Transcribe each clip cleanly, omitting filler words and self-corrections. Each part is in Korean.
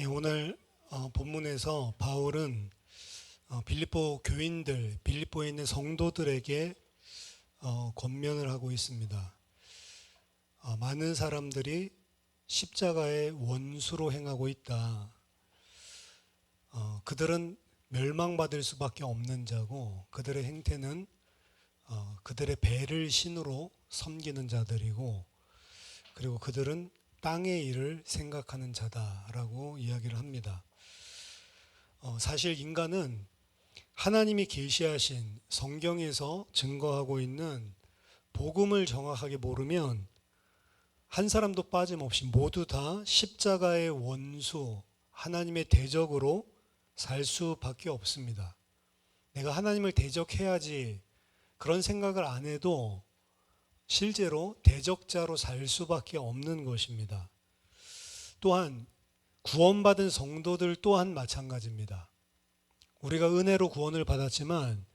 예, 오늘 본문에서 바울은 빌립보 교인들, 빌립보에 있는 성도들에게 권면을 하고 있습니다. 많은 사람들이 십자가의 원수로 행하고 있다. 그들은 멸망받을 수밖에 없는 자고 그들의 행태는 그들의 배를 신으로 섬기는 자들이고 그리고 그들은 땅의 일을 생각하는 자다라고 이야기를 합니다. 사실 인간은 하나님이 계시하신 성경에서 증거하고 있는 복음을 정확하게 모르면 한 사람도 빠짐없이 모두 다 십자가의 원수, 하나님의 대적으로 살 수밖에 없습니다. 내가 하나님을 대적해야지 그런 생각을 안 해도 실제로 대적자로 살 수밖에 없는 것입니다. 또한 구원받은 성도들 또한 마찬가지입니다. 우리가 은혜로 구원을 받았지만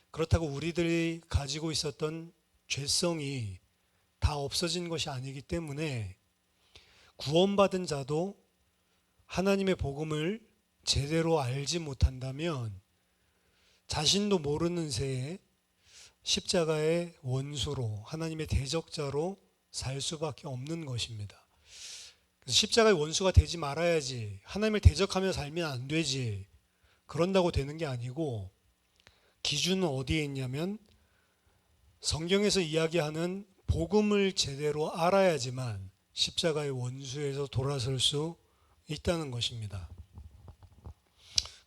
그렇다고 우리들이 가지고 있었던 죄성이 다 없어진 것이 아니기 때문에 구원받은 자도 하나님의 복음을 제대로 알지 못한다면 자신도 모르는 새에 십자가의 원수로 하나님의 대적자로 살 수밖에 없는 것입니다. 그래서 십자가의 원수가 되지 말아야지, 하나님을 대적하며 살면 안 되지, 그런다고 되는 게 아니고 기준은 어디에 있냐면 성경에서 이야기하는 복음을 제대로 알아야지만 십자가의 원수에서 돌아설 수 있다는 것입니다.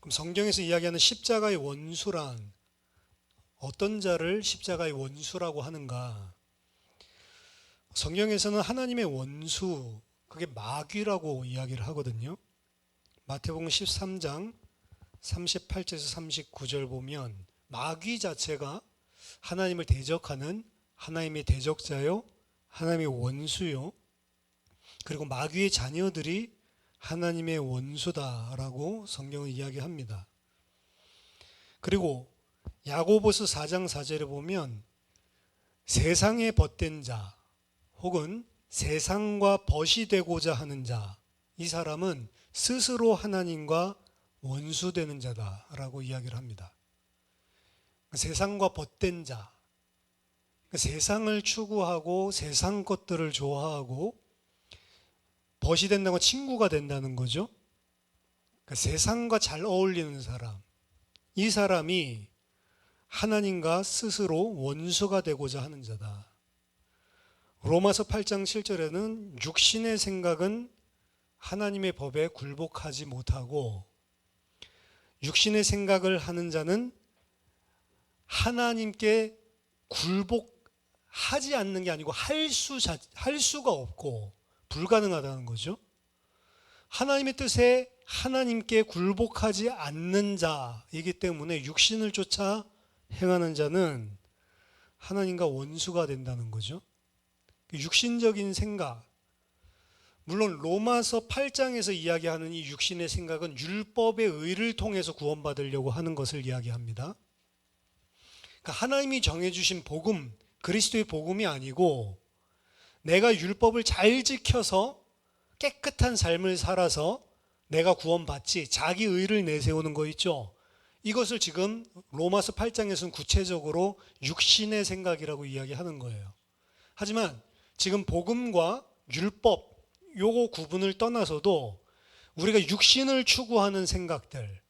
그럼 성경에서 이야기하는 십자가의 원수란 어떤 자를 십자가의 원수라고 하는가? 성경에서는 하나님의 원수, 그게 마귀라고 이야기를 하거든요. 마태복음 13장 38절에서 39절 보면 마귀 자체가 하나님을 대적하는 하나님의 대적자요, 하나님의 원수요, 그리고 마귀의 자녀들이 하나님의 원수다라고 성경은 이야기합니다. 그리고 야고보서 4장 4절에 보면 세상에 벗된 자 혹은 세상과 벗이 되고자 하는 자, 이 사람은 스스로 하나님과 원수되는 자다라고 이야기를 합니다. 세상과 벗된 자, 세상을 추구하고 세상 것들을 좋아하고 벗이 된다고 친구가 된다는 거죠. 세상과 잘 어울리는 사람, 이 사람이 하나님과 스스로 원수가 되고자 하는 자다. 로마서 8장 7절에는 육신의 생각은 하나님의 법에 굴복하지 못하고 육신의 생각을 하는 자는 하나님께 굴복하지 않는 게 아니고 할 수가 없고 불가능하다는 거죠. 하나님의 뜻에 하나님께 굴복하지 않는 자이기 때문에 육신을 쫓아 행하는 자는 하나님과 원수가 된다는 거죠. 육신적인 생각, 물론 로마서 8장에서 이야기하는 이 육신의 생각은 율법의 의를 통해서 구원받으려고 하는 것을 이야기합니다. 그러니까 하나님이 정해주신 복음, 그리스도의 복음이 아니고 내가 율법을 잘 지켜서 깨끗한 삶을 살아서 내가 구원받지, 자기 의를 내세우는 거 있죠. 이것을 지금 로마서 8장에서는 구체적으로 육신의 생각이라고 이야기하는 거예요. 하지만 지금 복음과 율법, 요거 구분을 떠나서도 우리가 육신을 추구하는 생각들,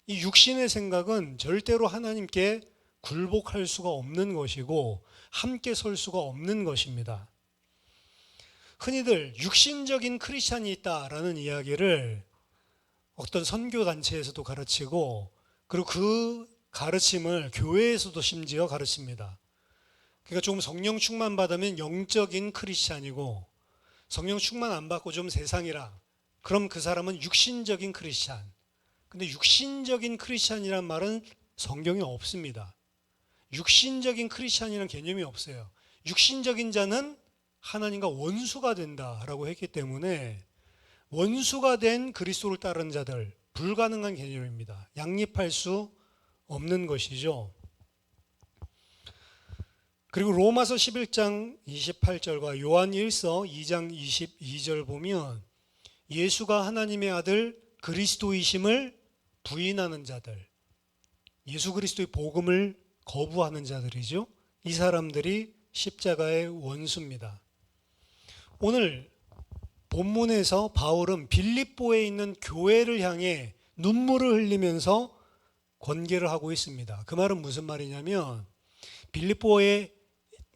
이 육신의 생각은 절대로 하나님께 굴복할 수가 없는 것이고 함께 설 수가 없는 것입니다. 흔히들 육신적인 크리스찬이 있다라는 이야기를 어떤 선교단체에서도 가르치고 그리고 그 가르침을 교회에서도 심지어 가르칩니다. 그러니까 조금 성령 충만 받으면 영적인 크리스찬이고 성령 충만 안 받고 좀 세상이라 그럼 그 사람은 육신적인 크리스찬. 근데 육신적인 크리스찬이란 말은 성경에 없습니다. 육신적인 크리스찬이라는 개념이 없어요. 육신적인 자는 하나님과 원수가 된다라고 했기 때문에 원수가 된 그리스도를 따르는 자들, 불가능한 개념입니다. 양립할 수 없는 것이죠. 그리고 로마서 11장 28절과 요한 1서 2장 22절 보면 예수가 하나님의 아들 그리스도이심을 부인하는 자들, 예수 그리스도의 복음을 거부하는 자들이죠. 이 사람들이 십자가의 원수입니다. 오늘 본문에서 바울은 빌립보에 있는 교회를 향해 눈물을 흘리면서 권계를 하고 있습니다. 그 말은 무슨 말이냐면 빌립보에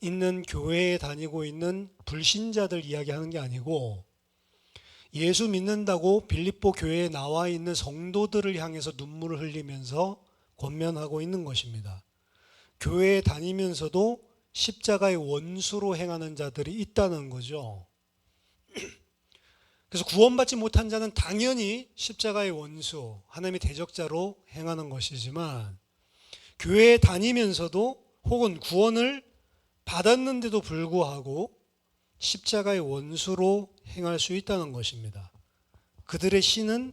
있는 교회에 다니고 있는 불신자들 이야기하는 게 아니고 예수 믿는다고 빌립보 교회에 나와 있는 성도들을 향해서 눈물을 흘리면서 권면하고 있는 것입니다. 교회에 다니면서도 십자가의 원수로 행하는 자들이 있다는 거죠. 그래서 구원받지 못한 자는 당연히 십자가의 원수, 하나님의 대적자로 행하는 것이지만 교회에 다니면서도 혹은 구원을 받았는데도 불구하고 십자가의 원수로 행할 수 있다는 것입니다. 그들의 신은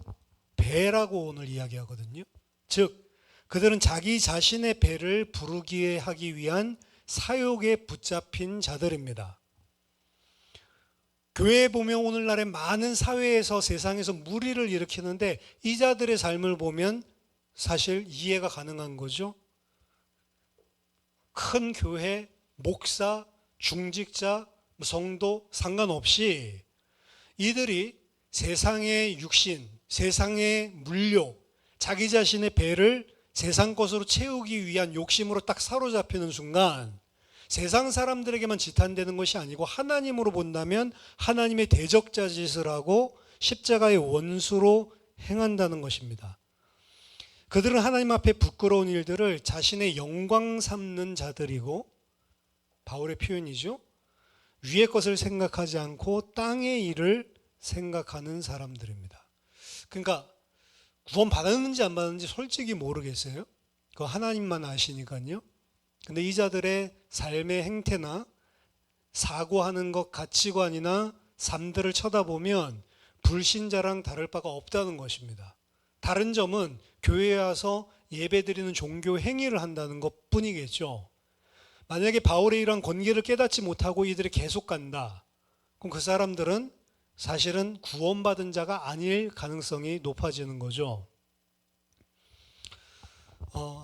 배라고 오늘 이야기하거든요. 즉 그들은 자기 자신의 배를 부르게 하기 위한 사욕에 붙잡힌 자들입니다. 교회에 보면 오늘날에 많은 사회에서 세상에서 무리를 일으키는데 이 자들의 삶을 보면 사실 이해가 가능한 거죠. 큰 교회, 목사, 중직자, 성도 상관없이 이들이 세상의 육신, 세상의 물욕, 자기 자신의 배를 세상 것으로 채우기 위한 욕심으로 딱 사로잡히는 순간 세상 사람들에게만 지탄되는 것이 아니고 하나님으로 본다면 하나님의 대적자 짓을 하고 십자가의 원수로 행한다는 것입니다. 그들은 하나님 앞에 부끄러운 일들을 자신의 영광 삼는 자들이고 바울의 표현이죠. 위의 것을 생각하지 않고 땅의 일을 생각하는 사람들입니다. 그러니까 구원 받았는지 안 받았는지 솔직히 모르겠어요. 그거 하나님만 아시니까요. 근데 이 자들의 삶의 행태나 사고하는 것, 가치관이나 삶들을 쳐다보면 불신자랑 다를 바가 없다는 것입니다. 다른 점은 교회에 와서 예배드리는 종교 행위를 한다는 것 뿐이겠죠. 만약에 바울의 이런 권계를 깨닫지 못하고 이들이 계속 간다. 그럼 그 사람들은 사실은 구원받은 자가 아닐 가능성이 높아지는 거죠.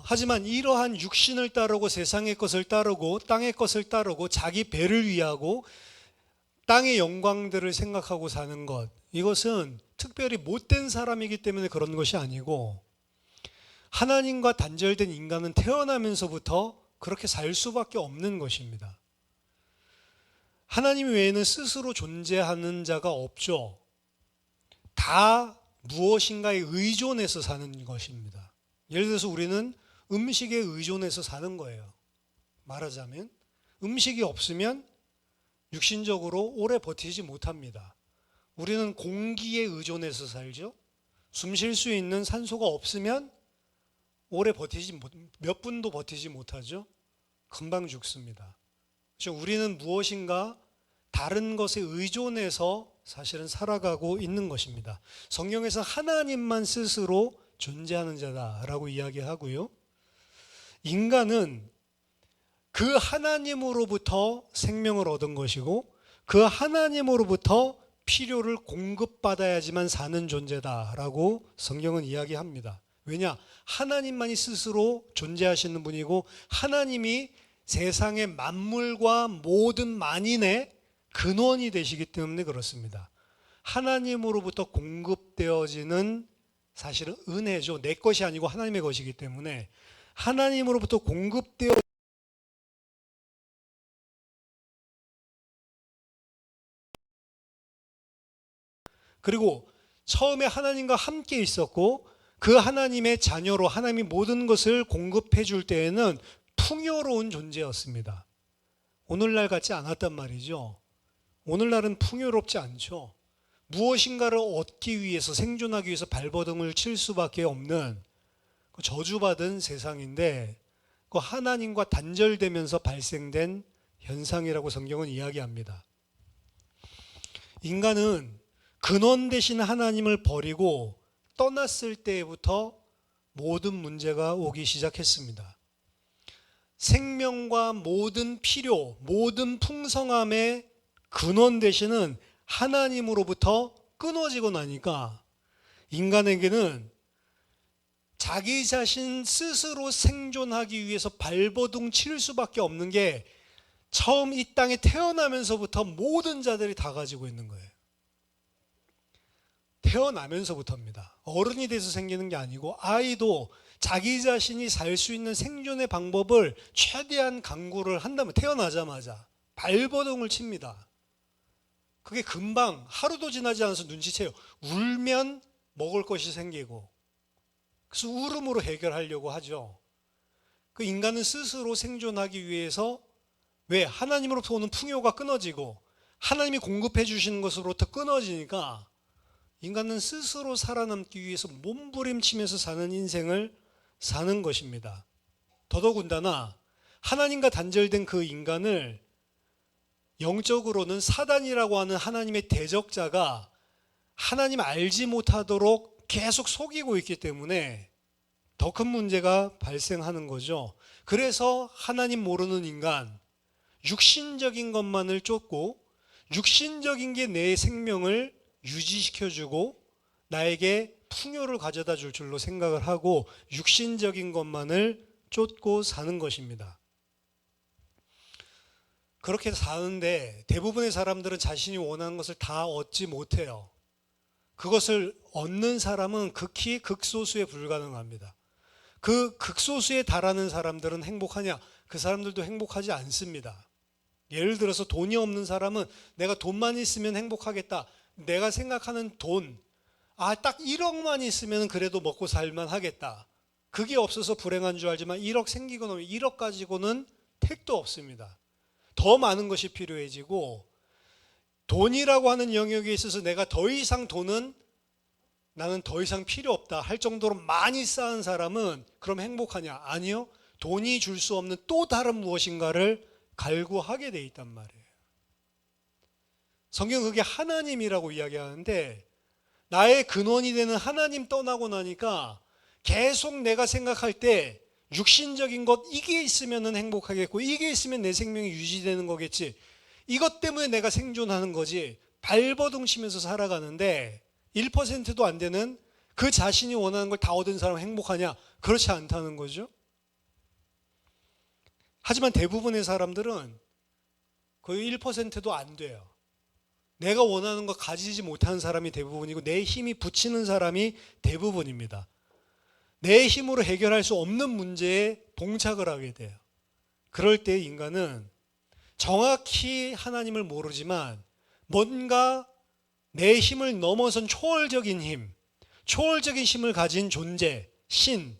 하지만 이러한 육신을 따르고 세상의 것을 따르고 땅의 것을 따르고 자기 배를 위하고 땅의 영광들을 생각하고 사는 것, 이것은 특별히 못된 사람이기 때문에 그런 것이 아니고 하나님과 단절된 인간은 태어나면서부터 그렇게 살 수밖에 없는 것입니다. 하나님 외에는 스스로 존재하는 자가 없죠. 다 무엇인가에 의존해서 사는 것입니다. 예를 들어서 우리는 음식에 의존해서 사는 거예요. 말하자면 음식이 없으면 육신적으로 오래 버티지 못합니다. 우리는 공기에 의존해서 살죠. 숨 쉴 수 있는 산소가 없으면 오래 몇 분도 버티지 못하죠. 금방 죽습니다. 그렇죠? 우리는 무엇인가 다른 것에 의존해서 사실은 살아가고 있는 것입니다. 성경에서 하나님만 스스로 존재하는 자다라고 이야기하고요. 인간은 그 하나님으로부터 생명을 얻은 것이고 그 하나님으로부터 필요를 공급받아야지만 사는 존재다라고 성경은 이야기합니다. 왜냐? 하나님만이 스스로 존재하시는 분이고 하나님이 세상의 만물과 모든 만인의 근원이 되시기 때문에 그렇습니다. 하나님으로부터 공급되어지는 사실은 은혜죠. 내 것이 아니고 하나님의 것이기 때문에 하나님으로부터 공급되어 그리고 처음에 하나님과 함께 있었고 그 하나님의 자녀로 하나님이 모든 것을 공급해 줄 때에는 풍요로운 존재였습니다. 오늘날 같지 않았단 말이죠. 오늘날은 풍요롭지 않죠. 무엇인가를 얻기 위해서 생존하기 위해서 발버둥을 칠 수밖에 없는 저주받은 세상인데 그 하나님과 단절되면서 발생된 현상이라고 성경은 이야기합니다. 인간은 근원 되신 하나님을 버리고 떠났을 때부터 모든 문제가 오기 시작했습니다. 생명과 모든 필요, 모든 풍성함의 근원 되시는 하나님으로부터 끊어지고 나니까 인간에게는 자기 자신 스스로 생존하기 위해서 발버둥 칠 수밖에 없는 게 처음 이 땅에 태어나면서부터 모든 자들이 다 가지고 있는 거예요. 태어나면서부터입니다. 어른이 돼서 생기는 게 아니고 아이도 자기 자신이 살 수 있는 생존의 방법을 최대한 강구를 한다면 태어나자마자 발버둥을 칩니다. 그게 금방 하루도 지나지 않아서 눈치채요. 울면 먹을 것이 생기고 그래서 울음으로 해결하려고 하죠. 그 인간은 스스로 생존하기 위해서 왜 하나님으로부터 오는 풍요가 끊어지고 하나님이 공급해 주시는 것으로부터 끊어지니까 인간은 스스로 살아남기 위해서 몸부림치면서 사는 인생을 사는 것입니다. 더더군다나 하나님과 단절된 그 인간을 영적으로는 사단이라고 하는 하나님의 대적자가 하나님 알지 못하도록 계속 속이고 있기 때문에 더 큰 문제가 발생하는 거죠. 그래서 하나님 모르는 인간, 육신적인 것만을 쫓고 육신적인 게 내 생명을 유지시켜주고 나에게 풍요를 가져다 줄 줄로 생각을 하고 육신적인 것만을 쫓고 사는 것입니다. 그렇게 사는데 대부분의 사람들은 자신이 원하는 것을 다 얻지 못해요. 그것을 얻는 사람은 극히 극소수에 불가능합니다. 그 극소수에 달하는 사람들은 행복하냐? 그 사람들도 행복하지 않습니다. 예를 들어서 돈이 없는 사람은 내가 돈만 있으면 행복하겠다. 내가 생각하는 돈, 딱 1억만 있으면 그래도 먹고 살만 하겠다. 그게 없어서 불행한 줄 알지만 1억 생기고 나면 1억 가지고는 택도 없습니다. 더 많은 것이 필요해지고 돈이라고 하는 영역에 있어서 내가 더 이상 돈은 나는 더 이상 필요 없다 할 정도로 많이 쌓은 사람은 그럼 행복하냐? 아니요. 돈이 줄 수 없는 또 다른 무엇인가를 갈구하게 돼 있단 말이에요. 성경은 그게 하나님이라고 이야기하는데 나의 근원이 되는 하나님 떠나고 나니까 계속 내가 생각할 때 육신적인 것 이게 있으면 행복하겠고 이게 있으면 내 생명이 유지되는 거겠지. 이것 때문에 내가 생존하는 거지. 발버둥 치면서 살아가는데 1%도 안 되는 그 자신이 원하는 걸 다 얻은 사람은 행복하냐? 그렇지 않다는 거죠. 하지만 대부분의 사람들은 거의 1%도 안 돼요. 내가 원하는 거 가지지 못하는 사람이 대부분이고 내 힘이 붙이는 사람이 대부분입니다. 내 힘으로 해결할 수 없는 문제에 봉착을 하게 돼요. 그럴 때 인간은 정확히 하나님을 모르지만 뭔가 내 힘을 넘어선 초월적인 힘을 가진 존재, 신,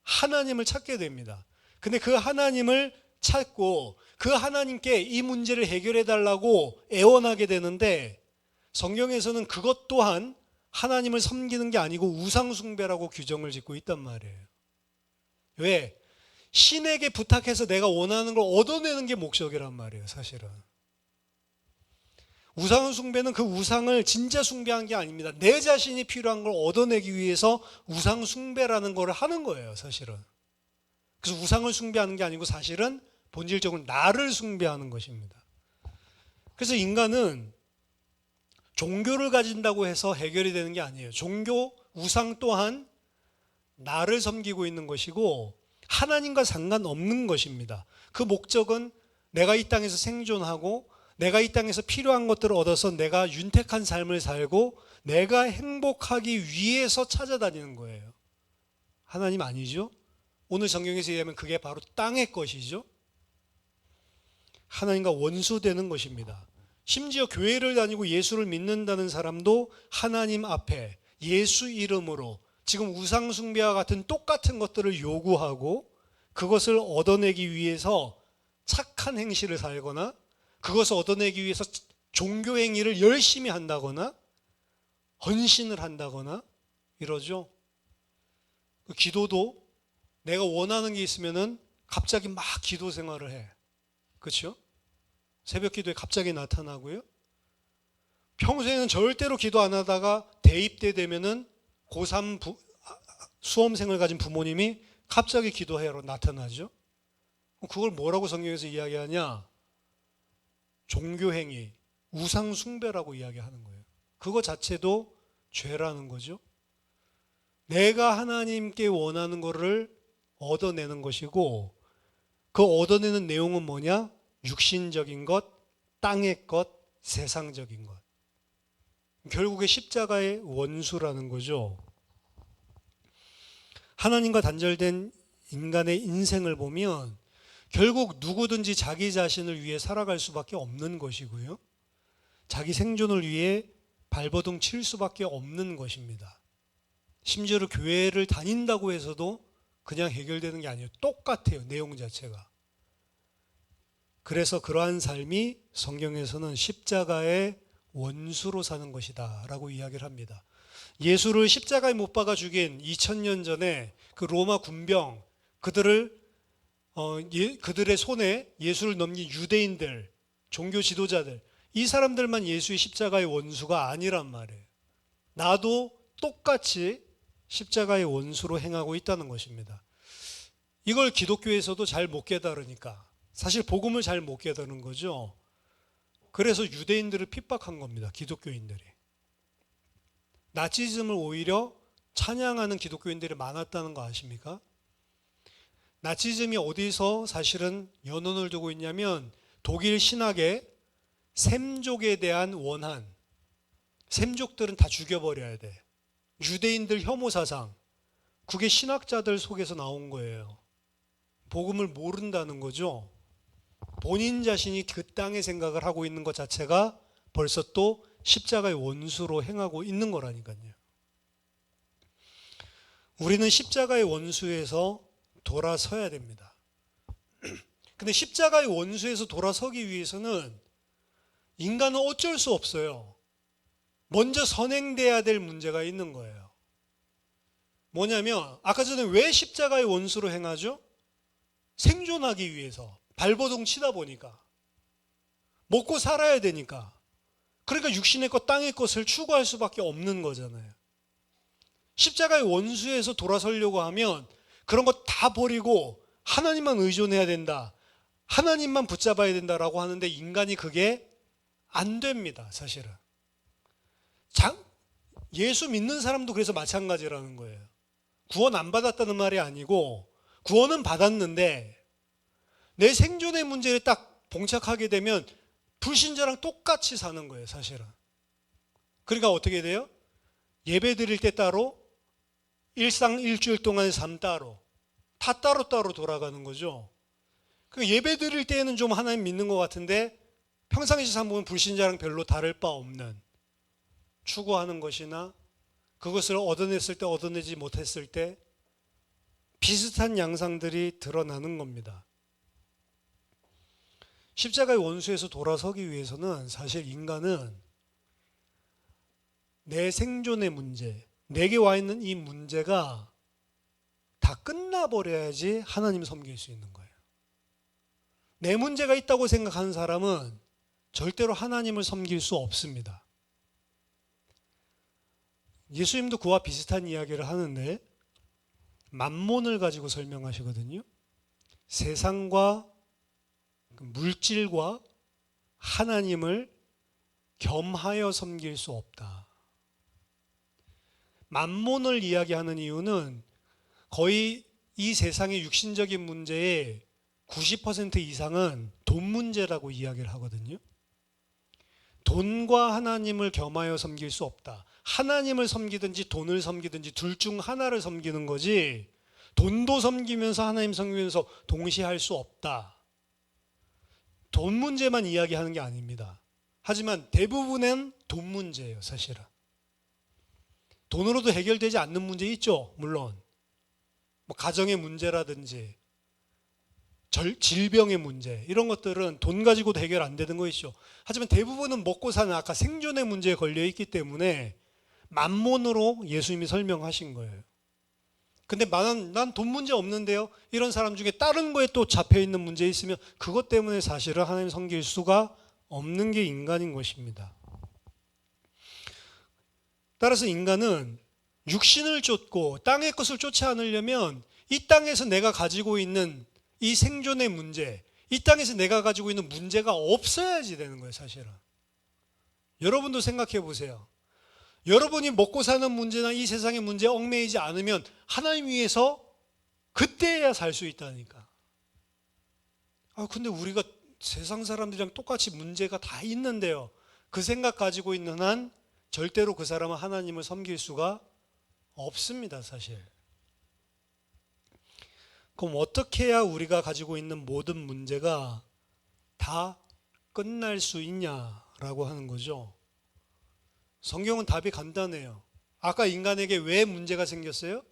하나님을 찾게 됩니다. 근데 그 하나님을 찾고 그 하나님께 이 문제를 해결해 달라고 애원하게 되는데 성경에서는 그것 또한 하나님을 섬기는 게 아니고 우상숭배라고 규정을 짓고 있단 말이에요. 왜? 신에게 부탁해서 내가 원하는 걸 얻어내는 게 목적이란 말이에요, 사실은. 우상 숭배는 그 우상을 진짜 숭배한 게 아닙니다. 내 자신이 필요한 걸 얻어내기 위해서 우상 숭배라는 걸 하는 거예요, 사실은. 그래서 우상을 숭배하는 게 아니고 사실은 본질적으로 나를 숭배하는 것입니다. 그래서 인간은 종교를 가진다고 해서 해결이 되는 게 아니에요. 종교, 우상 또한 나를 섬기고 있는 것이고 하나님과 상관없는 것입니다. 그 목적은 내가 이 땅에서 생존하고 내가 이 땅에서 필요한 것들을 얻어서 내가 윤택한 삶을 살고 내가 행복하기 위해서 찾아다니는 거예요. 하나님 아니죠? 오늘 성경에서 얘기하면 그게 바로 땅의 것이죠. 하나님과 원수되는 것입니다. 심지어 교회를 다니고 예수를 믿는다는 사람도 하나님 앞에 예수 이름으로 지금 우상 숭배와 같은 똑같은 것들을 요구하고 그것을 얻어내기 위해서 착한 행실을 살거나 그것을 얻어내기 위해서 종교 행위를 열심히 한다거나 헌신을 한다거나 이러죠. 기도도 내가 원하는 게 있으면은 갑자기 막 기도 생활을 해. 그렇죠? 새벽 기도에 갑자기 나타나고요. 평소에는 절대로 기도 안 하다가 대입 때 되면은 고3 수험생을 가진 부모님이 갑자기 기도하러 나타나죠. 그걸 뭐라고 성경에서 이야기하냐? 종교행위, 우상숭배라고 이야기하는 거예요. 그거 자체도 죄라는 거죠. 내가 하나님께 원하는 거를 얻어내는 것이고, 그 얻어내는 내용은 뭐냐? 육신적인 것, 땅의 것, 세상적인 것. 결국에 십자가의 원수라는 거죠. 하나님과 단절된 인간의 인생을 보면 결국 누구든지 자기 자신을 위해 살아갈 수밖에 없는 것이고요. 자기 생존을 위해 발버둥 칠 수밖에 없는 것입니다. 심지어 교회를 다닌다고 해서도 그냥 해결되는 게 아니에요. 똑같아요. 내용 자체가. 그래서 그러한 삶이 성경에서는 십자가의 원수로 사는 것이다 라고 이야기를 합니다. 예수를 십자가에 못 박아 죽인 2000년 전에 그 로마 군병, 그들의 손에 예수를 넘긴 유대인들, 종교 지도자들, 이 사람들만 예수의 십자가의 원수가 아니란 말이에요. 나도 똑같이 십자가의 원수로 행하고 있다는 것입니다. 이걸 기독교에서도 잘 못 깨달으니까, 사실 복음을 잘 못 깨달은 거죠. 그래서 유대인들을 핍박한 겁니다. 기독교인들이. 나치즘을 오히려 찬양하는 기독교인들이 많았다는 거 아십니까? 나치즘이 어디서 사실은 연원을 두고 있냐면 독일 신학의 샘족에 대한 원한, 샘족들은 다 죽여버려야 돼. 유대인들 혐오 사상, 그게 신학자들 속에서 나온 거예요. 복음을 모른다는 거죠. 본인 자신이 그 땅의 생각을 하고 있는 것 자체가 벌써 또 십자가의 원수로 행하고 있는 거라니까요. 우리는 십자가의 원수에서 돌아서야 됩니다. 근데 십자가의 원수에서 돌아서기 위해서는 인간은 어쩔 수 없어요. 먼저 선행돼야 될 문제가 있는 거예요. 뭐냐면 아까 전에 왜 십자가의 원수로 행하죠? 생존하기 위해서. 발버둥 치다 보니까. 먹고 살아야 되니까. 그러니까 육신의 것, 땅의 것을 추구할 수밖에 없는 거잖아요. 십자가의 원수에서 돌아서려고 하면 그런 거 다 버리고 하나님만 의존해야 된다. 하나님만 붙잡아야 된다라고 하는데 인간이 그게 안 됩니다, 사실은. 예수 믿는 사람도 그래서 마찬가지라는 거예요. 구원 안 받았다는 말이 아니고 구원은 받았는데 내 생존의 문제에 딱 봉착하게 되면 불신자랑 똑같이 사는 거예요, 사실은. 그러니까 어떻게 돼요? 예배 드릴 때 따로, 일주일 동안의 삶 따로, 다 따로따로 돌아가는 거죠. 예배 드릴 때에는 좀 하나님 믿는 것 같은데 평상시 삶 보면 불신자랑 별로 다를 바 없는, 추구하는 것이나 그것을 얻어냈을 때 얻어내지 못했을 때 비슷한 양상들이 드러나는 겁니다. 십자가의 원수에서 돌아서기 위해서는 사실 인간은 내 생존의 문제, 내게 와 있는 이 문제가 다 끝나버려야지 하나님 섬길 수 있는 거예요. 내 문제가 있다고 생각하는 사람은 절대로 하나님을 섬길 수 없습니다. 예수님도 그와 비슷한 이야기를 하는데 만몬을 가지고 설명하시거든요. 세상과 물질과 하나님을 겸하여 섬길 수 없다. 만몬을 이야기하는 이유는 거의 이 세상의 육신적인 문제의 90% 이상은 돈 문제라고 이야기를 하거든요. 돈과 하나님을 겸하여 섬길 수 없다. 하나님을 섬기든지 돈을 섬기든지 둘 중 하나를 섬기는 거지 돈도 섬기면서 하나님 섬기면서 동시에 할 수 없다. 돈 문제만 이야기하는 게 아닙니다. 하지만 대부분은 돈 문제예요, 사실은. 돈으로도 해결되지 않는 문제 있죠, 물론. 가정의 문제라든지 질병의 문제, 이런 것들은 돈 가지고도 해결 안 되는 거 있죠. 하지만 대부분은 먹고 사는 아까 생존의 문제에 걸려 있기 때문에 만몬으로 예수님이 설명하신 거예요. 근데 난 돈 문제 없는데요. 이런 사람 중에 다른 거에 또 잡혀 있는 문제 있으면 그것 때문에 사실은 하나님 섬길 수가 없는 게 인간인 것입니다. 따라서 인간은 육신을 쫓고 땅의 것을 쫓지 않으려면 이 땅에서 내가 가지고 있는 이 생존의 문제, 이 땅에서 내가 가지고 있는 문제가 없어야지 되는 거예요, 사실은. 여러분도 생각해 보세요. 여러분이 먹고 사는 문제나 이 세상의 문제에 얽매이지 않으면 하나님 위해서 그때야 살 수 있다니까. 근데 우리가 세상 사람들이랑 똑같이 문제가 다 있는데요. 그 생각 가지고 있는 한 절대로 그 사람은 하나님을 섬길 수가 없습니다, 사실. 그럼 어떻게 해야 우리가 가지고 있는 모든 문제가 다 끝날 수 있냐라고 하는 거죠. 성경은 답이 간단해요. 아까 인간에게 왜 문제가 생겼어요?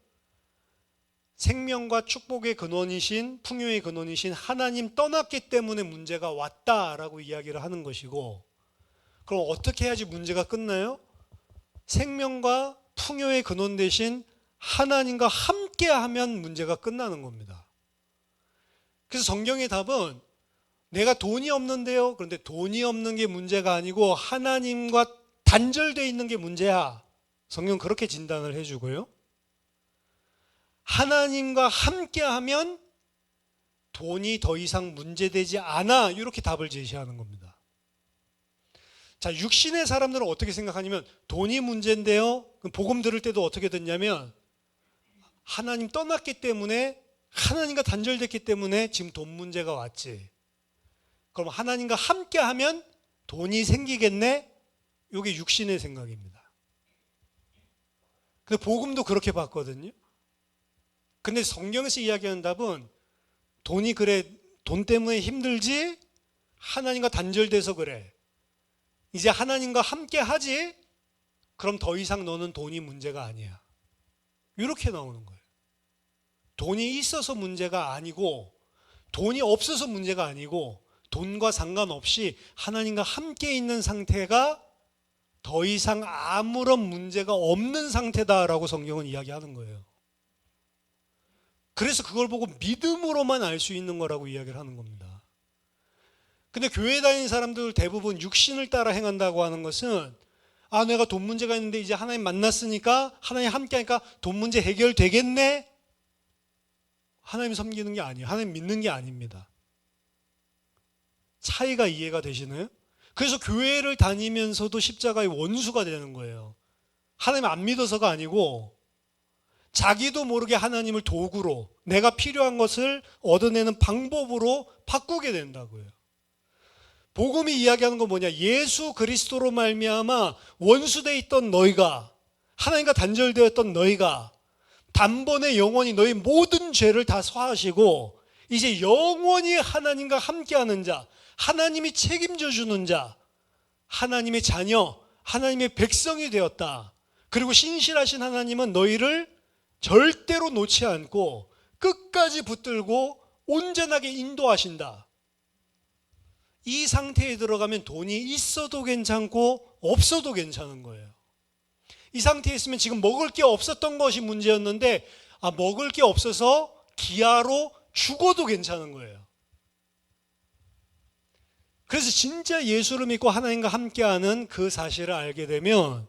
생명과 축복의 근원이신, 풍요의 근원이신 하나님 떠났기 때문에 문제가 왔다라고 이야기를 하는 것이고, 그럼 어떻게 해야지 문제가 끝나요? 생명과 풍요의 근원 대신 하나님과 함께 하면 문제가 끝나는 겁니다. 그래서 성경의 답은 내가 돈이 없는데요. 그런데 돈이 없는 게 문제가 아니고 하나님과 단절되어 있는 게 문제야. 성경은 그렇게 진단을 해주고요. 하나님과 함께 하면 돈이 더 이상 문제되지 않아. 이렇게 답을 제시하는 겁니다. 자, 육신의 사람들은 어떻게 생각하냐면 돈이 문제인데요. 복음 들을 때도 어떻게 됐냐면 하나님 떠났기 때문에, 하나님과 단절됐기 때문에 지금 돈 문제가 왔지. 그럼 하나님과 함께 하면 돈이 생기겠네? 이게 육신의 생각입니다. 근데 복음도 그렇게 봤거든요. 근데 성경에서 이야기하는 답은 돈이 그래, 돈 때문에 힘들지? 하나님과 단절돼서 그래. 이제 하나님과 함께 하지? 그럼 더 이상 너는 돈이 문제가 아니야. 이렇게 나오는 거예요. 돈이 있어서 문제가 아니고, 돈이 없어서 문제가 아니고, 돈과 상관없이 하나님과 함께 있는 상태가 더 이상 아무런 문제가 없는 상태다라고 성경은 이야기하는 거예요. 그래서 그걸 보고 믿음으로만 알 수 있는 거라고 이야기를 하는 겁니다. 근데 교회 다니는 사람들 대부분 육신을 따라 행한다고 하는 것은, 내가 돈 문제가 있는데 이제 하나님 만났으니까, 하나님 함께 하니까 돈 문제 해결되겠네? 하나님 섬기는 게 아니에요. 하나님 믿는 게 아닙니다. 차이가 이해가 되시나요? 그래서 교회를 다니면서도 십자가의 원수가 되는 거예요. 하나님 안 믿어서가 아니고 자기도 모르게 하나님을 도구로, 내가 필요한 것을 얻어내는 방법으로 바꾸게 된다고요. 복음이 이야기하는 건 뭐냐? 예수 그리스도로 말미암아 원수되어 있던 너희가, 하나님과 단절되었던 너희가 단번에 영원히 너희 모든 죄를 다 사하시고 이제 영원히 하나님과 함께하는 자, 하나님이 책임져 주는 자, 하나님의 자녀, 하나님의 백성이 되었다. 그리고 신실하신 하나님은 너희를 절대로 놓지 않고 끝까지 붙들고 온전하게 인도하신다. 이 상태에 들어가면 돈이 있어도 괜찮고 없어도 괜찮은 거예요. 이 상태에 있으면 지금 먹을 게 없었던 것이 문제였는데 먹을 게 없어서 기아로 죽어도 괜찮은 거예요. 그래서 진짜 예수를 믿고 하나님과 함께하는 그 사실을 알게 되면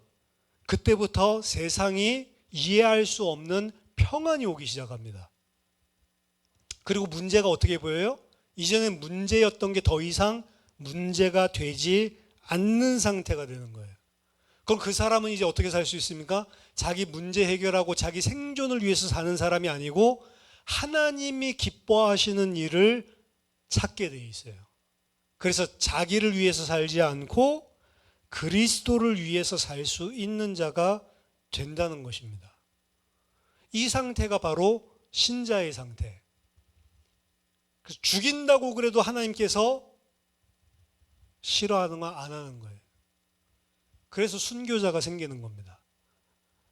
그때부터 세상이 이해할 수 없는 평안이 오기 시작합니다. 그리고 문제가 어떻게 보여요? 이전엔 문제였던 게 더 이상 문제가 되지 않는 상태가 되는 거예요. 그럼 그 사람은 이제 어떻게 살 수 있습니까? 자기 문제 해결하고 자기 생존을 위해서 사는 사람이 아니고 하나님이 기뻐하시는 일을 찾게 돼 있어요. 그래서 자기를 위해서 살지 않고 그리스도를 위해서 살 수 있는 자가 된다는 것입니다. 이 상태가 바로 신자의 상태. 그래서 죽인다고 그래도 하나님께서 싫어하는 거 안 하는 거예요. 그래서 순교자가 생기는 겁니다.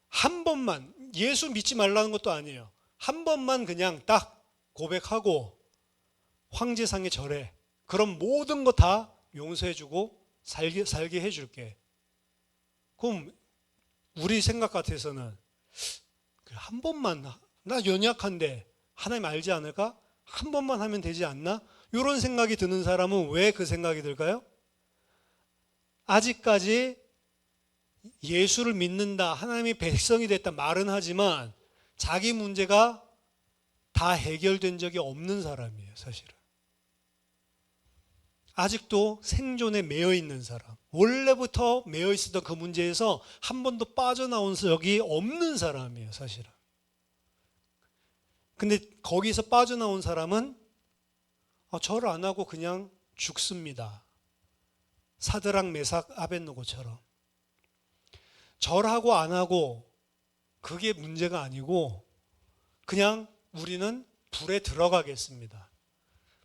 한 번만, 예수 믿지 말라는 것도 아니에요. 한 번만 그냥 딱 고백하고 황제상에 절해. 그럼 모든 거 다 용서해주고 살게 해줄게. 그럼 우리 생각 같아서는 한 번만, 나 연약한데 하나님 알지 않을까? 한 번만 하면 되지 않나? 이런 생각이 드는 사람은 왜 그 생각이 들까요? 아직까지 예수를 믿는다, 하나님의 백성이 됐다 말은 하지만 자기 문제가 다 해결된 적이 없는 사람이에요, 사실은. 아직도 생존에 매여 있는 사람. 원래부터 매여 있었던 그 문제에서 한 번도 빠져나온 적이 없는 사람이에요, 사실은. 근데 거기서 빠져나온 사람은 절 안 하고 그냥 죽습니다. 사드락, 메삭, 아벳느고처럼. 절하고 안 하고 그게 문제가 아니고 그냥 우리는 불에 들어가겠습니다.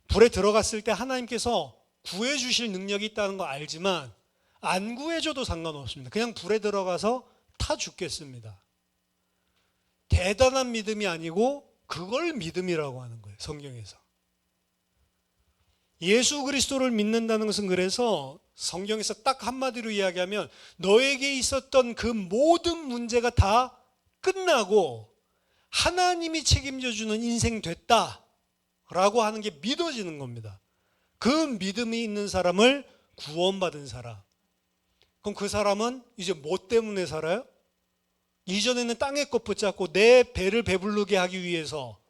불에 들어갔을 때 하나님께서 구해주실 능력이 있다는 거 알지만 안 구해줘도 상관없습니다. 그냥 불에 들어가서 타 죽겠습니다. 대단한 믿음이 아니고 그걸 믿음이라고 하는 거예요, 성경에서. 예수 그리스도를 믿는다는 것은 그래서 성경에서 딱 한마디로 이야기하면 너에게 있었던 그 모든 문제가 다 끝나고 하나님이 책임져 주는 인생 됐다라고 하는 게 믿어지는 겁니다. 그 믿음이 있는 사람을 구원받은 사람. 그럼 그 사람은 이제 뭐 때문에 살아요? 이전에는 땅의 것 붙잡고 내 배를 배부르게 하기 위해서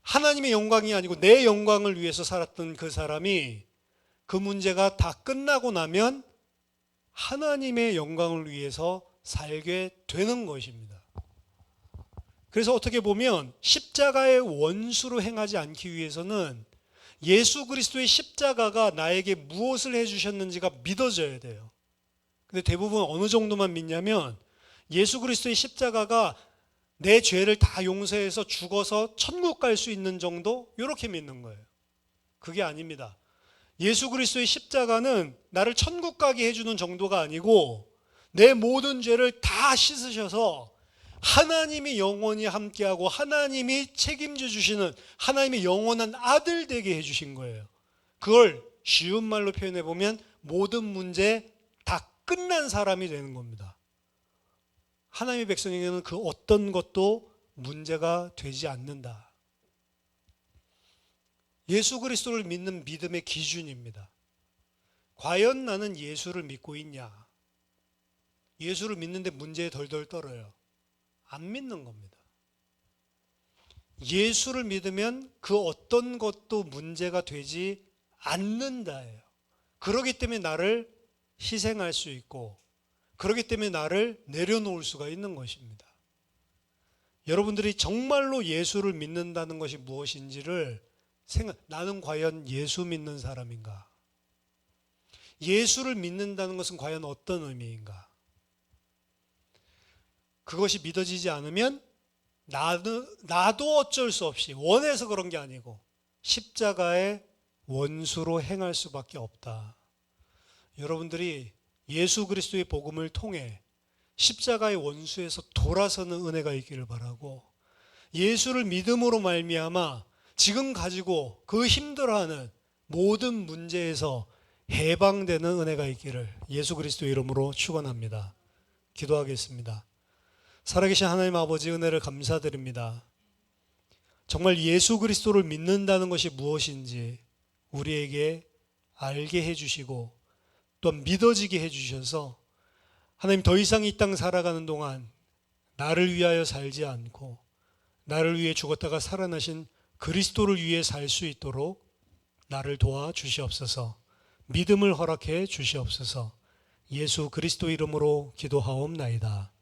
하나님의 영광이 아니고 내 영광을 위해서 살았던 그 사람이 그 문제가 다 끝나고 나면 하나님의 영광을 위해서 살게 되는 것입니다. 그래서 어떻게 보면 십자가의 원수로 행하지 않기 위해서는 예수 그리스도의 십자가가 나에게 무엇을 해주셨는지가 믿어져야 돼요. 근데 대부분 어느 정도만 믿냐면 예수 그리스도의 십자가가 내 죄를 다 용서해서 죽어서 천국 갈 수 있는 정도 이렇게 믿는 거예요. 그게 아닙니다. 예수 그리스도의 십자가는 나를 천국 가게 해주는 정도가 아니고 내 모든 죄를 다 씻으셔서 하나님이 영원히 함께하고 하나님이 책임져 주시는 하나님의 영원한 아들 되게 해주신 거예요. 그걸 쉬운 말로 표현해 보면 모든 문제 다 끝난 사람이 되는 겁니다. 하나님의 백성에게는 그 어떤 것도 문제가 되지 않는다. 예수 그리스도를 믿는 믿음의 기준입니다. 과연 나는 예수를 믿고 있냐? 예수를 믿는데 문제에 덜덜 떨어요. 안 믿는 겁니다. 예수를 믿으면 그 어떤 것도 문제가 되지 않는다예요. 그렇기 때문에 나를 희생할 수 있고 그렇기 때문에 나를 내려놓을 수가 있는 것입니다. 여러분들이 정말로 예수를 믿는다는 것이 무엇인지를 나는 과연 예수 믿는 사람인가? 예수를 믿는다는 것은 과연 어떤 의미인가? 그것이 믿어지지 않으면 나도 어쩔 수 없이 원해서 그런 게 아니고 십자가의 원수로 행할 수밖에 없다. 여러분들이 예수 그리스도의 복음을 통해 십자가의 원수에서 돌아서는 은혜가 있기를 바라고 예수를 믿음으로 말미암아 지금 가지고 그 힘들어하는 모든 문제에서 해방되는 은혜가 있기를 예수 그리스도 이름으로 축원합니다. 기도하겠습니다. 살아계신 하나님 아버지 은혜를 감사드립니다. 정말 예수 그리스도를 믿는다는 것이 무엇인지 우리에게 알게 해주시고 또 믿어지게 해주셔서 하나님 더 이상 이 땅 살아가는 동안 나를 위하여 살지 않고 나를 위해 죽었다가 살아나신 그리스도를 위해 살 수 있도록 나를 도와주시옵소서. 믿음을 허락해 주시옵소서. 예수 그리스도 이름으로 기도하옵나이다.